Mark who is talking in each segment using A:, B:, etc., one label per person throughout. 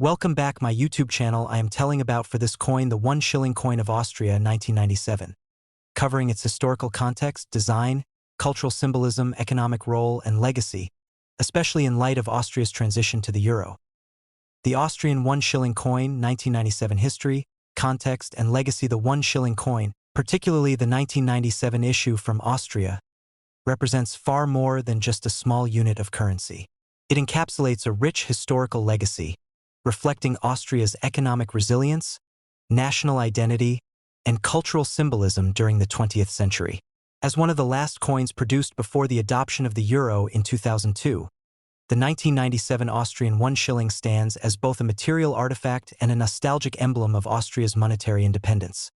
A: Welcome back my YouTube channel. I am telling about for this coin the 1 shilling coin of Austria 1997, covering its historical context, design, cultural symbolism, economic role, and legacy, especially in light of Austria's transition to the euro. The Austrian 1 shilling coin, 1997 history, context, and legacy. The 1 shilling coin, particularly the 1997 issue from Austria, represents far more than just a small unit of currency. It encapsulates a rich historical legacy, reflecting Austria's economic resilience, national identity, and cultural symbolism during the 20th century. As one of the last coins produced before the adoption of the euro in 2002, the 1997 Austrian 1 shilling stands as both a material artifact and a nostalgic emblem of Austria's monetary independence.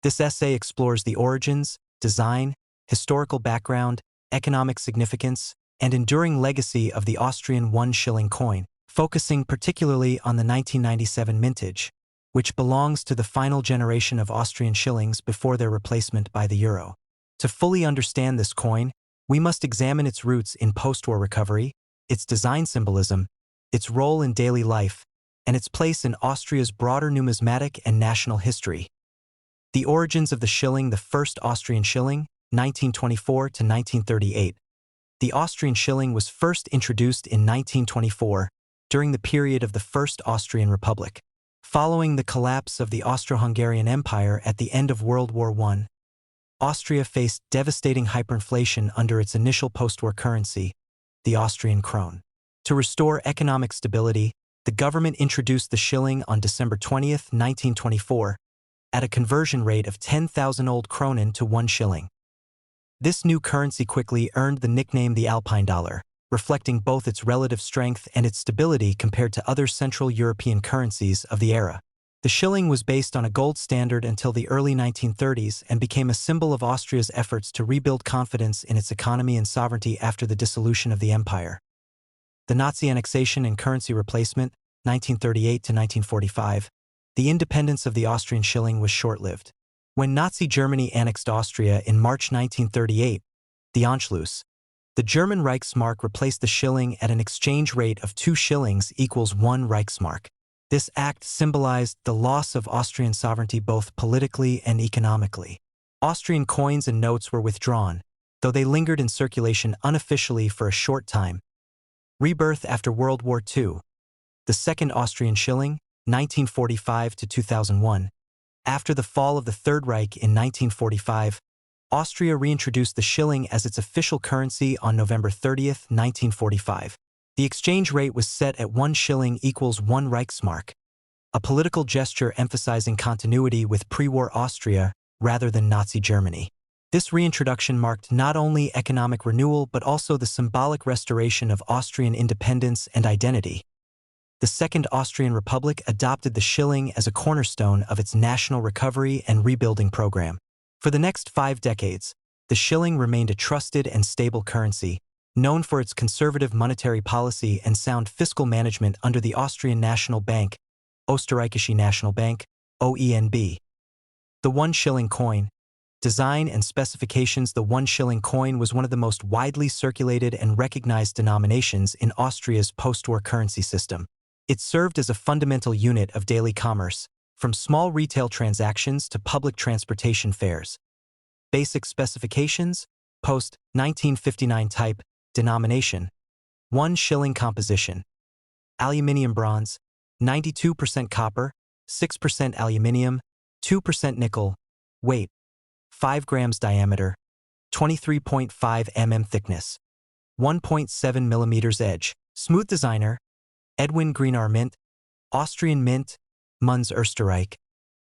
A: This essay explores the origins, design, historical background, economic significance, and enduring legacy of the Austrian 1 shilling coin, focusing particularly on the 1997 mintage, which belongs to the final generation of Austrian shillings before their replacement by the euro. To fully understand this coin, we must examine its roots in post-war recovery, its design symbolism, its role in daily life, and its place in Austria's broader numismatic and national history. The origins of the shilling. The first Austrian shilling, 1924 to 1938. The Austrian shilling was first introduced in 1924, during the period of the First Austrian Republic. Following the collapse of the Austro-Hungarian Empire at the end of World War I, Austria faced devastating hyperinflation under its initial post-war currency, the Austrian krone. To restore economic stability, the government introduced the shilling on December 20, 1924, at a conversion rate of 10,000 old kronen to 1 shilling. This new currency quickly earned the nickname the Alpine dollar, reflecting both its relative strength and its stability compared to other Central European currencies of the era. The shilling was based on a gold standard until the early 1930s and became a symbol of Austria's efforts to rebuild confidence in its economy and sovereignty after the dissolution of the empire. The Nazi annexation and currency replacement, 1938 to 1945. The independence of the Austrian shilling was short-lived. When Nazi Germany annexed Austria in March 1938, the Anschluss, the German Reichsmark replaced the shilling at an exchange rate of 2 shillings equals 1 Reichsmark. This act symbolized the loss of Austrian sovereignty both politically and economically. Austrian coins and notes were withdrawn, though they lingered in circulation unofficially for a short time. Rebirth after World War II. The second Austrian shilling, 1945 to 2001. After the fall of the Third Reich in 1945, Austria reintroduced the shilling as its official currency on November 30, 1945. The exchange rate was set at 1 shilling equals 1 Reichsmark, a political gesture emphasizing continuity with pre-war Austria rather than Nazi Germany. This reintroduction marked not only economic renewal but also the symbolic restoration of Austrian independence and identity. The Second Austrian Republic adopted the shilling as a cornerstone of its national recovery and rebuilding program. For the next 5 decades, the shilling remained a trusted and stable currency, known for its conservative monetary policy and sound fiscal management under the Austrian National Bank, Österreichische National Bank, OENB. The 1 shilling coin. Design and specifications. The 1 shilling coin was one of the most widely circulated and recognized denominations in Austria's post-war currency system. It served as a fundamental unit of daily commerce, from small retail transactions to public transportation fares. Basic specifications: post-1959 type, denomination, 1 shilling composition, aluminium bronze, 92% copper, 6% aluminium, 2% nickel, weight, 5 grams diameter, 23.5 mm thickness, 1.7 millimeters edge, smooth designer, Edwin Greenar Mint, Austrian Mint, Munz Österreich,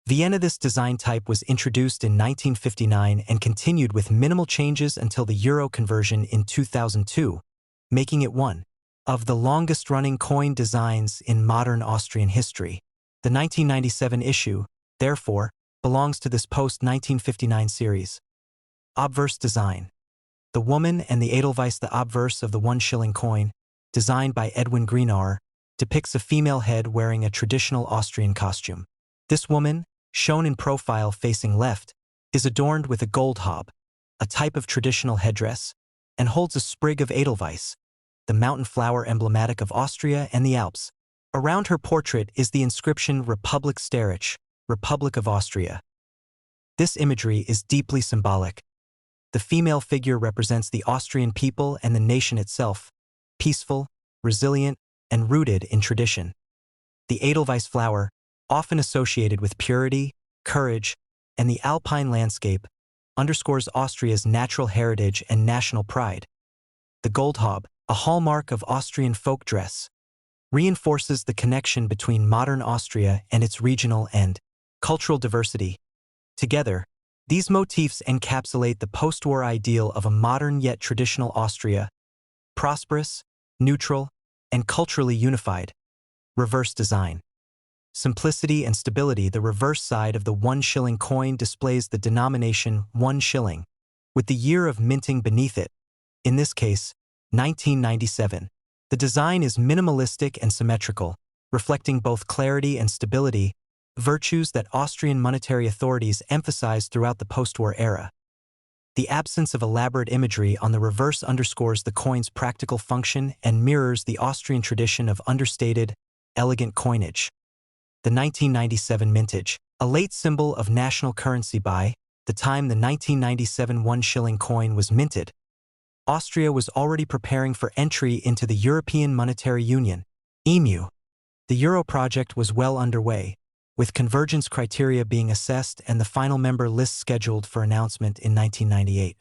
A: Vienna. This design type was introduced in 1959 and continued with minimal changes until the euro conversion in 2002, making it one of the longest-running coin designs in modern Austrian history. The 1997 issue, therefore, belongs to this post-1959 series. Obverse design. The woman and the Edelweiss. The obverse of the 1 shilling coin, designed by Edwin Greenar, depicts a female head wearing a traditional Austrian costume. This woman, shown in profile facing left, is adorned with a gold hob, a type of traditional headdress, and holds a sprig of Edelweiss, the mountain flower emblematic of Austria and the Alps, Around her portrait is the inscription Republik Starich, Republic of Austria. This imagery is deeply symbolic. The female figure represents the Austrian people and the nation itself, peaceful, resilient, and rooted in tradition. The Edelweiss flower, often associated with purity, courage, and the alpine landscape, underscores Austria's natural heritage and national pride. The Goldhaube, a hallmark of Austrian folk dress, reinforces the connection between modern Austria and its regional and cultural diversity. Together, these motifs encapsulate the post-war ideal of a modern yet traditional Austria, prosperous, neutral, and culturally unified. Reverse design. Simplicity and stability. The reverse side of the 1 shilling coin displays the denomination 1 shilling, with the year of minting beneath it, in this case, 1997. The design is minimalistic and symmetrical, reflecting both clarity and stability, virtues that Austrian monetary authorities emphasized throughout the post-war era. The absence of elaborate imagery on the reverse underscores the coin's practical function and mirrors the Austrian tradition of understated, elegant coinage. The 1997 mintage, a late symbol of national currency. By the time the 1997 1 shilling coin was minted, Austria was already preparing for entry into the European Monetary Union, EMU. The Euro project was well underway, with convergence criteria being assessed and the final member list scheduled for announcement in 1998.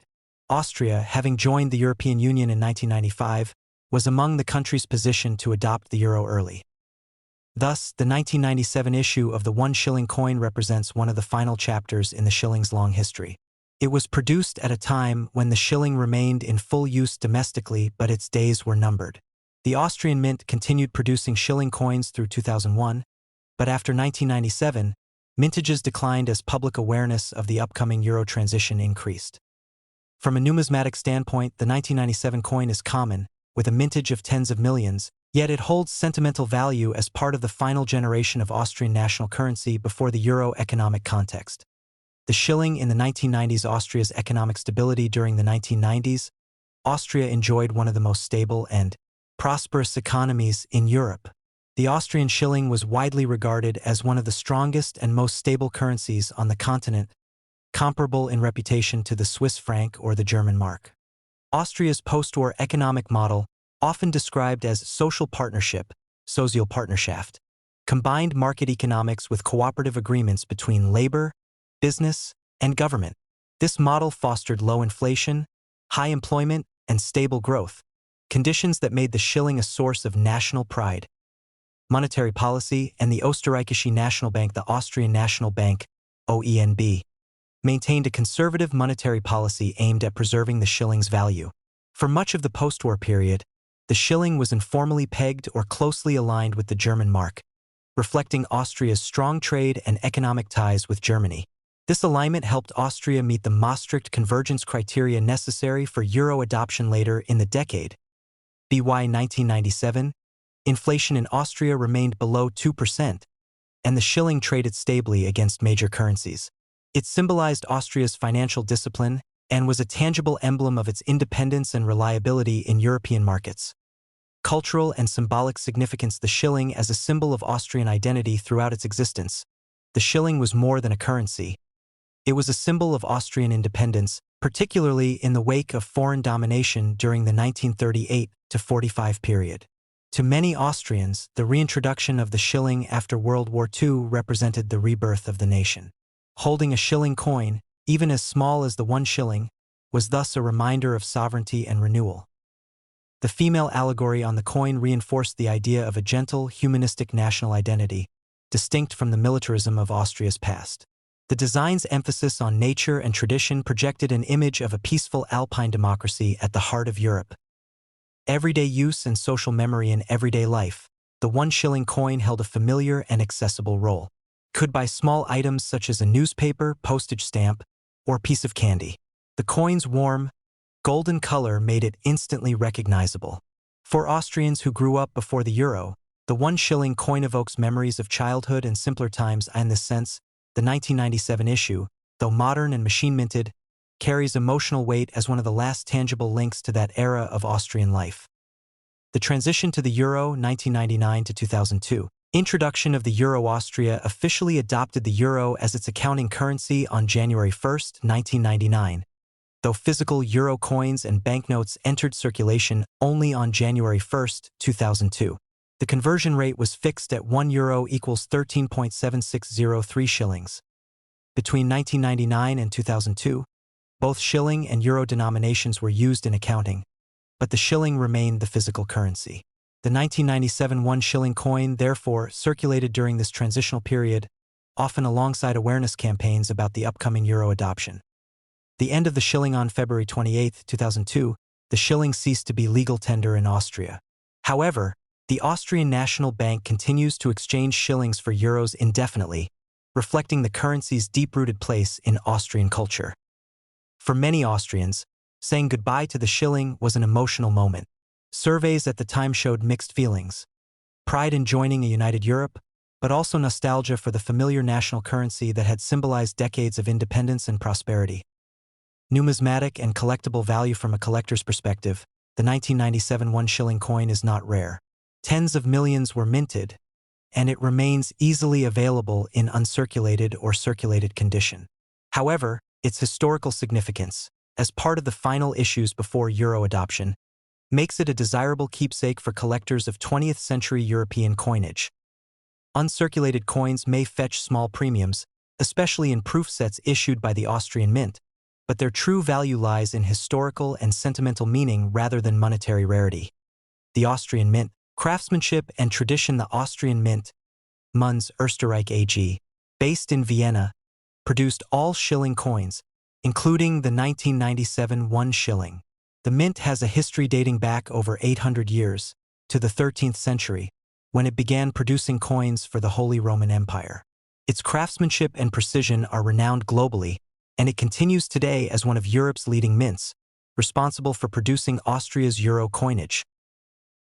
A: Austria, having joined the European Union in 1995, was among the countries positioned to adopt the euro early. Thus, the 1997 issue of the 1 shilling coin represents one of the final chapters in the shilling's long history. It was produced at a time when the shilling remained in full use domestically, but its days were numbered. The Austrian mint continued producing shilling coins through 2001, but after 1997, mintages declined as public awareness of the upcoming euro transition increased. From a numismatic standpoint, the 1997 coin is common, with a mintage of tens of millions, yet it holds sentimental value as part of the final generation of Austrian national currency before the euro economic context. The shilling in the 1990s. Austria's economic stability. During the 1990s, Austria enjoyed one of the most stable and prosperous economies in Europe. The Austrian shilling was widely regarded as one of the strongest and most stable currencies on the continent, comparable in reputation to the Swiss franc or the German mark. Austria's post-war economic model, often described as social partnership, Sozialpartnerschaft, combined market economics with cooperative agreements between labor, business, and government. This model fostered low inflation, high employment, and stable growth, conditions that made the shilling a source of national pride. Monetary policy. And the Österreichische National Bank. The Austrian National Bank, OENB, maintained a conservative monetary policy aimed at preserving the shilling's value. For much of the post-war period, the shilling was informally pegged or closely aligned with the German mark, reflecting Austria's strong trade and economic ties with Germany. This alignment helped Austria meet the Maastricht convergence criteria necessary for euro adoption later in the decade. By 1997, inflation in Austria remained below 2%, and the shilling traded stably against major currencies. It symbolized Austria's financial discipline and was a tangible emblem of its independence and reliability in European markets. Cultural and symbolic significance. The shilling as a symbol of Austrian identity throughout its existence. The shilling was more than a currency. It was a symbol of Austrian independence, particularly in the wake of foreign domination during the 1938–45 period. To many Austrians, the reintroduction of the shilling after World War II represented the rebirth of the nation. Holding a shilling coin, even as small as the 1 shilling, was thus a reminder of sovereignty and renewal. The female allegory on the coin reinforced the idea of a gentle, humanistic national identity, distinct from the militarism of Austria's past. The design's emphasis on nature and tradition projected an image of a peaceful alpine democracy at the heart of Europe. Everyday use and social memory. In everyday life, the 1 shilling coin held a familiar and accessible role. Could buy small items such as a newspaper, postage stamp, or a piece of candy. The coin's warm, golden color made it instantly recognizable. For Austrians who grew up before the euro, the 1 shilling coin evokes memories of childhood and simpler times. In this sense, the 1997 issue, though modern and machine-minted, carries emotional weight as one of the last tangible links to that era of Austrian life. The transition to the euro 1999 to 2002. Introduction of the euro. Austria officially adopted the euro as its accounting currency on January 1, 1999, though physical euro coins and banknotes entered circulation only on January 1, 2002. The conversion rate was fixed at €1 equals 13.7603 shillings. Between 1999 and 2002, both shilling and euro denominations were used in accounting, but the shilling remained the physical currency. The 1997 1schilling coin, therefore, circulated during this transitional period, often alongside awareness campaigns about the upcoming euro adoption. The end of the shilling on February 28, 2002, the shilling ceased to be legal tender in Austria. However, the Austrian National Bank continues to exchange shillings for euros indefinitely, reflecting the currency's deep-rooted place in Austrian culture. For many Austrians, saying goodbye to the shilling was an emotional moment. Surveys at the time showed mixed feelings: pride in joining a united Europe, but also nostalgia for the familiar national currency that had symbolized decades of independence and prosperity. Numismatic and collectible value. From a collector's perspective, the 1997 1schilling coin is not rare. Tens of millions were minted, and it remains easily available in uncirculated or circulated condition. However, its historical significance, as part of the final issues before euro adoption, makes it a desirable keepsake for collectors of 20th-century European coinage. Uncirculated coins may fetch small premiums, especially in proof sets issued by the Austrian Mint, but their true value lies in historical and sentimental meaning rather than monetary rarity. The Austrian Mint, craftsmanship and tradition. The Austrian Mint, Münz Österreich AG, based in Vienna, produced all shilling coins, including the 1997 1schilling. The mint has a history dating back over 800 years, to the 13th century, when it began producing coins for the Holy Roman Empire. Its craftsmanship and precision are renowned globally, and it continues today as one of Europe's leading mints, responsible for producing Austria's euro coinage.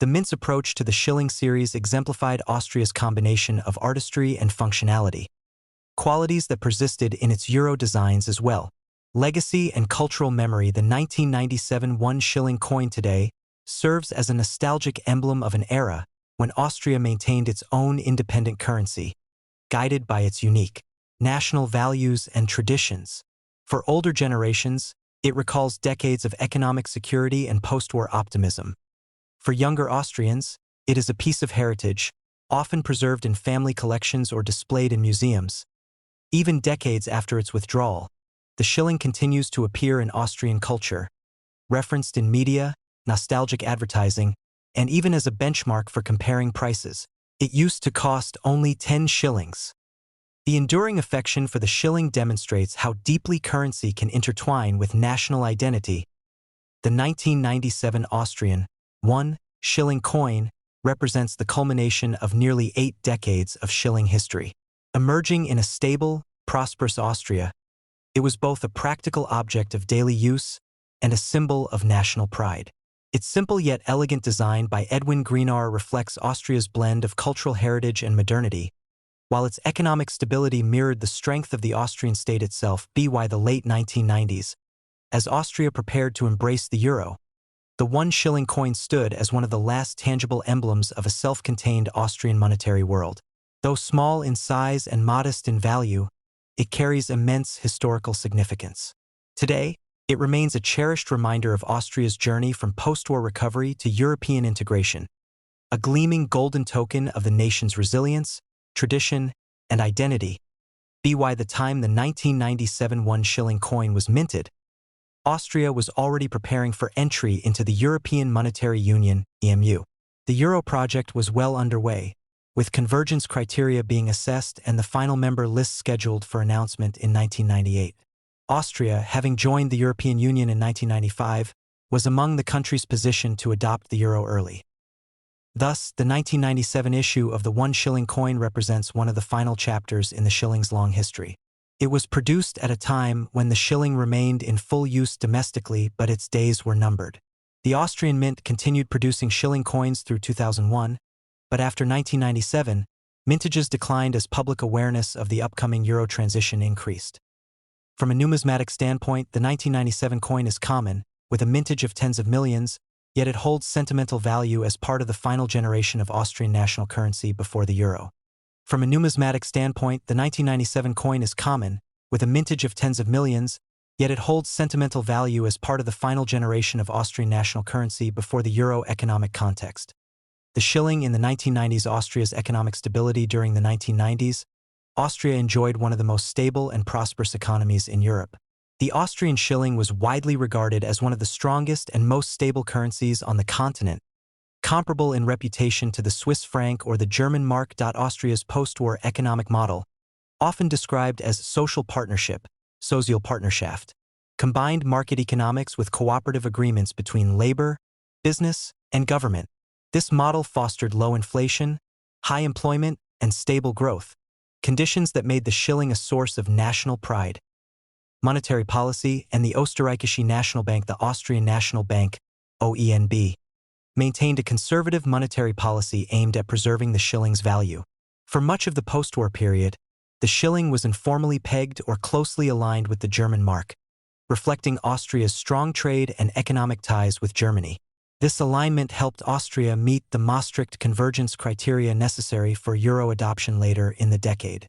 A: The mint's approach to the shilling series exemplified Austria's combination of artistry and functionality, qualities that persisted in its euro designs as well. Legacy and cultural memory. The 1997 1schilling coin today serves as a nostalgic emblem of an era when Austria maintained its own independent currency, guided by its unique national values and traditions. For older generations, it recalls decades of economic security and post-war optimism. For younger Austrians, it is a piece of heritage, often preserved in family collections or displayed in museums. Even decades after its withdrawal, the shilling continues to appear in Austrian culture, referenced in media, nostalgic advertising, and even as a benchmark for comparing prices. It used to cost only 10 shillings. The enduring affection for the shilling demonstrates how deeply currency can intertwine with national identity. The 1997 Austrian 1schilling coin represents the culmination of nearly 8 decades of shilling history. Emerging in a stable, prosperous Austria, it was both a practical object of daily use and a symbol of national pride. Its simple yet elegant design by Edwin Greenauer reflects Austria's blend of cultural heritage and modernity, while its economic stability mirrored the strength of the Austrian state itself. By the late 1990s, as Austria prepared to embrace the euro, the 1schilling coin stood as one of the last tangible emblems of a self-contained Austrian monetary world. Though small in size and modest in value, it carries immense historical significance. Today, it remains a cherished reminder of Austria's journey from post-war recovery to European integration, a gleaming golden token of the nation's resilience, tradition, and identity. By the time the 1997 1schilling coin was minted, Austria was already preparing for entry into the European Monetary Union, EMU. The euro project was well underway, with convergence criteria being assessed and the final member list scheduled for announcement in 1998. Austria, having joined the European Union in 1995, was among the countries positioned to adopt the euro early. Thus, the 1997 issue of the 1schilling coin represents one of the final chapters in the shilling's long history. It was produced at a time when the shilling remained in full use domestically, but its days were numbered. The Austrian Mint continued producing shilling coins through 2001, but after 1997, mintages declined as public awareness of the upcoming euro transition increased. From a numismatic standpoint, the 1997 coin is common, with a mintage of tens of millions, yet it holds sentimental value as part of the final generation of Austrian national currency before the euro. From a numismatic standpoint, the 1997 coin is common, with a mintage of tens of millions, yet it holds sentimental value as part of the final generation of Austrian national currency before the euro economic context. The shilling in the 1990s. Austria's economic stability. During the 1990s, Austria enjoyed one of the most stable and prosperous economies in Europe. The Austrian shilling was widely regarded as one of the strongest and most stable currencies on the continent, comparable in reputation to the Swiss franc or the German mark. Austria's post-war economic model, often described as social partnership, Sozialpartnerschaft, combined market economics with cooperative agreements between labor, business, and government. This model fostered low inflation, high employment, and stable growth, conditions that made the shilling a source of national pride. Monetary policy and the Österreichische Nationalbank. The Austrian National Bank, OENB, maintained a conservative monetary policy aimed at preserving the shilling's value. For much of the post-war period, the shilling was informally pegged or closely aligned with the German mark, reflecting Austria's strong trade and economic ties with Germany. This alignment helped Austria meet the Maastricht convergence criteria necessary for euro adoption later in the decade.